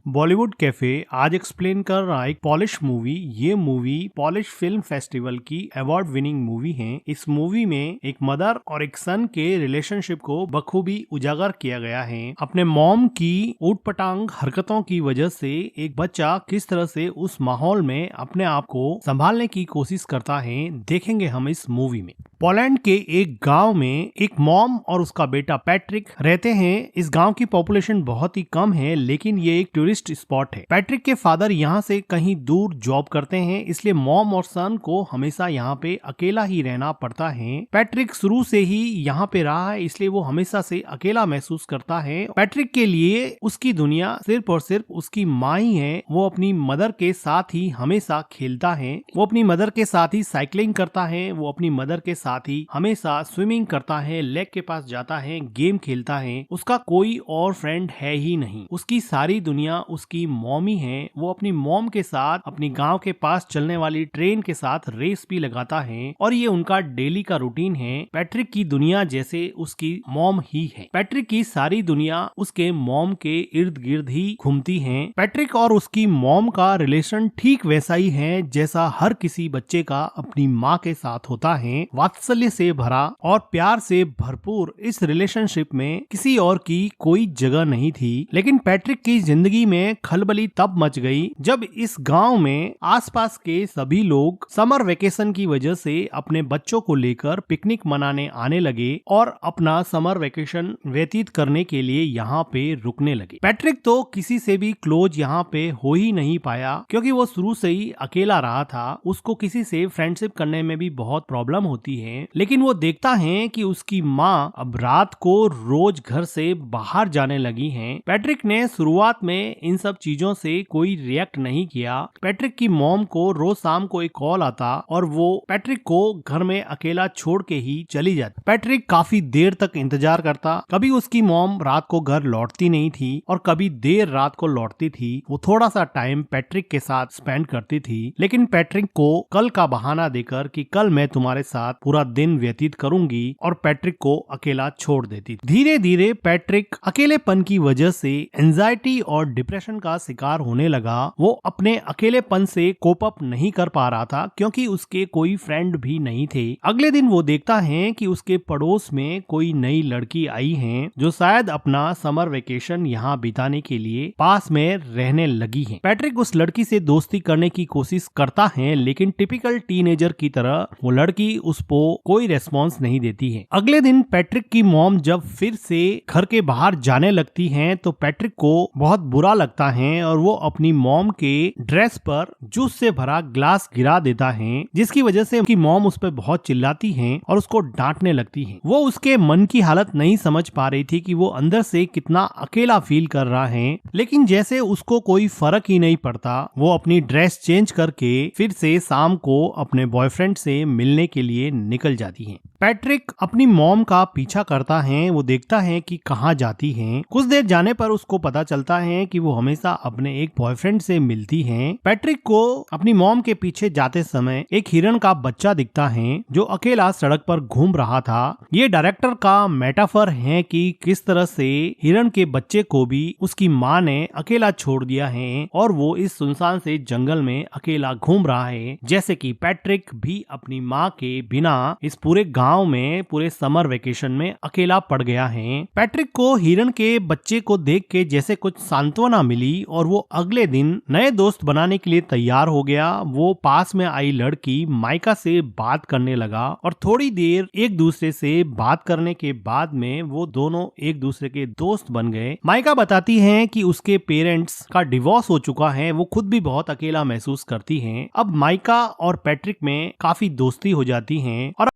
Bollywood cafe आज explain कर रहा है एक पॉलिश मूवी। ये मूवी पॉलिश फिल्म फेस्टिवल की अवार्ड विनिंग मूवी है। इस मूवी में एक मदर और एक सन के रिलेशनशिप को बखूबी उजागर किया गया है। अपने मॉम की ऊटपटांग हरकतों की वजह से एक बच्चा किस तरह से उस माहौल में अपने आप को संभालने की कोशिश करता है, देखेंगे हम इस मूवी में। पोलैंड के एक गांव में एक मॉम और उसका बेटा पैट्रिक रहते हैं। इस गांव की पॉपुलेशन बहुत ही कम है, लेकिन ये एक टूरिस्ट स्पॉट है। पैट्रिक के फादर यहाँ से कहीं दूर जॉब करते हैं, इसलिए मॉम और सन को हमेशा यहाँ पे अकेला ही रहना पड़ता है। पैट्रिक शुरू से ही यहाँ पे रहा है, इसलिए वो हमेशा से अकेला महसूस करता है। पैट्रिक के लिए उसकी दुनिया सिर्फ और सिर्फ उसकी माँ ही है। वो अपनी मदर के साथ ही हमेशा खेलता है, वो अपनी मदर के साथ ही साइकिलिंग करता है, वो अपनी मदर के साथ ही हमेशा स्विमिंग करता है, लेक के पास जाता है, गेम खेलता है। उसका कोई और फ्रेंड है ही नहीं। उसकी सारी दुनिया उसकी मॉमी है। वो अपनी मॉम के साथ अपनी गांव के पास चलने वाली ट्रेन के साथ रेस भी लगाता है और ये उनका डेली का रूटीन है। पैट्रिक की दुनिया जैसे उसकी मॉम ही है। पैट्रिक की सारी दुनिया उसके मॉम के इर्द गिर्द ही घूमती है। पैट्रिक और उसकी मॉम का रिलेशन ठीक वैसा ही है जैसा हर किसी बच्चे का अपनी माँ के साथ होता है। वात्सल्य से भरा और प्यार से भरपूर इस रिलेशनशिप में किसी और की कोई जगह नहीं थी। लेकिन पैट्रिक की जिंदगी में खलबली तब मच गई जब इस गांव में आसपास के सभी लोग समर वेकेशन की वजह से अपने बच्चों को लेकर पिकनिक मनाने आने लगे और अपना समर वेकेशन व्यतीत करने के लिए यहाँ पे रुकने लगे। पैट्रिक तो किसी से भी क्लोज यहाँ पे हो ही नहीं पाया, क्योंकि वो शुरू से ही अकेला रहा था। उसको किसी से फ्रेंडशिप करने में भी बहुत प्रॉब्लम होती है। लेकिन वो देखता है कि उसकी माँ अब रात को रोज घर से बाहर जाने लगी हैं। पैट्रिक ने शुरुआत में इन सब चीजों से कोई रिएक्ट नहीं किया। पैट्रिक की मॉम को रोज शाम को एक कॉल आता और वो पैट्रिक को घर में अकेला छोड़ के ही चली जाती। पैट्रिक काफी देर तक इंतजार करता। कभी उसकी मॉम रात को घर लौटती नहीं थी और कभी देर रात को लौटती थी। वो थोड़ा सा टाइम पैट्रिक के साथ स्पेंड करती थी, लेकिन पैट्रिक को कल का बहाना देकर कि कल मैं तुम्हारे साथ पूरा दिन व्यतीत करूंगी, और पैट्रिक को अकेला छोड़ देती। धीरे धीरे पैट्रिक अकेलेपन की वजह से एंजाइटी और डिप्रेशन का शिकार होने लगा। वो अपने अकेलेपन से कोप अप नहीं कर पा रहा था, क्योंकि उसके कोई फ्रेंड भी नहीं थे। अगले दिन वो देखता है कि उसके पड़ोस में कोई नई लड़की आई है, जो शायद अपना समर वेकेशन यहाँ बिताने के लिए पास में रहने लगी है। पैट्रिक उस लड़की से दोस्ती करने की कोशिश करता है, लेकिन टिपिकल टीनेजर की तरह वो लड़की उसको कोई रेस्पॉन्स नहीं देती है। अगले दिन पैट्रिक की मॉम जब फिर से घर के बाहर जाने लगती हैं, तो पैट्रिक को बहुत बुरा लगता है और वो अपनी मॉम के ड्रेस पर जूस से भरा ग्लास गिरा देता है, जिसकी वजह से उसकी मॉम उस पर बहुत चिल्लाती है और उसको डांटने लगती है। वो उसके मन की हालत नहीं समझ पा रही थी कि वो अंदर से कितना अकेला फील कर रहा है, लेकिन जैसे उसको कोई फर्क ही नहीं पड़ता, वो अपनी ड्रेस चेंज करके फिर से शाम को अपने बॉयफ्रेंड से मिलने के लिए निकल जाती है। पैट्रिक अपनी मॉम का पीछा करता है। वो देखता है कि कहाँ जाती हैं। कुछ देर जाने पर उसको पता चलता है कि वो हमेशा अपने एक बॉयफ्रेंड से मिलती हैं। पैट्रिक को अपनी मॉम के पीछे जाते समय एक हिरन का बच्चा दिखता है, जो अकेला सड़क पर घूम रहा था। ये डायरेक्टर का मेटाफर है कि किस तरह से हिरन के बच्चे को भी उसकी माँ ने अकेला छोड़ दिया है और वो इस सुनसान से जंगल में अकेला घूम रहा है, जैसे कि पैट्रिक भी अपनी माँ के बिना इस पूरे गांव में पूरे समर वेकेशन में अकेला पड़ गया है। पैट्रिक को हिरन के बच्चे को देख के जैसे कुछ सांत्वना मिली और वो अगले दिन नए दोस्त बनाने के लिए तैयार हो गया। वो पास में आई लड़की माइका से बात करने लगा और थोड़ी देर एक दूसरे से बात करने के बाद में वो दोनों एक दूसरे के दोस्त बन गए। माइका बताती है कि उसके पेरेंट्स का डिवोर्स हो चुका है। वो खुद भी बहुत अकेला महसूस करती है। अब माइका और पैट्रिक में काफी दोस्ती हो जाती है और